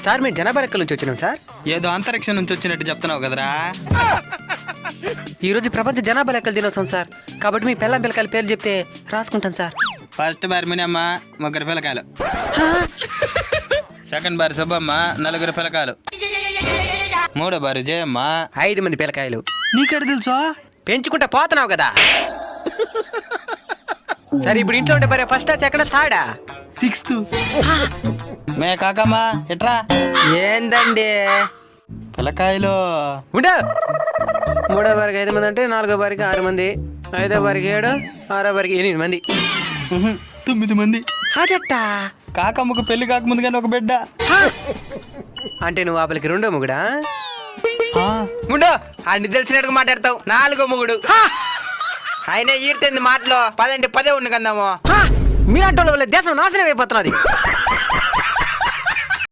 Sir మేము జనాభా లెక్కల నుంచి వచ్చినాం సార్. ఏదో అంతరిక్షం నుంచి వచ్చినట్టు చెప్తున్నావు కదరా. ఈ రోజు ప్రపంచ జనాభా లెక్కలు దినోత్సవం సార్. కాబట్టి మీ పిల్లం పిల్లకాయల పేర్లు చెప్తే రాసుకుంటాను సార్. ఫస్ట్ బార్ మినమ్మ 3 పిల్లకాయలు, సెకండ్ బార్ సుబ్బమ్మ 4 పిల్లకాయలు, 3వ బార్ జయమ్మ 5 మంది పిల్లకాయలు. నీకెడ తెలుసా? పెంచుకుంటా పోతున్నావు కదా. సరే ఇప్పుడు ఇంట్లో ఉంటే మరి ఫస్ట్ సెకండ్ థర్డా 6th. మే కాకమ్మ ఎట్రా. ఏందండి పిల్లకాయలు ఉండ. 3వ బారికి 5 మంది అంటే 4వ బారికి 6 మంది, 5వ బారికి 7, 6వ బారికి 8 మంది. 9 మంది. అదట్టా కాకమ్మకు పెళ్లి కాకముందుగానే ఒక బిడ్డ. అంటే నువ్వు ఆపలికి 2వ మొగుడా? ముండు అన్ని తెలిసినట్టుగా మాట్లాడతావు. 4వ మొగుడు. ఆయన ఈడుతుంది మాటలో 10 అంటే 10 ఉండి కందాము. మీ ఆటోల వల్ల దేశం నాశనం అయిపోతున్నది.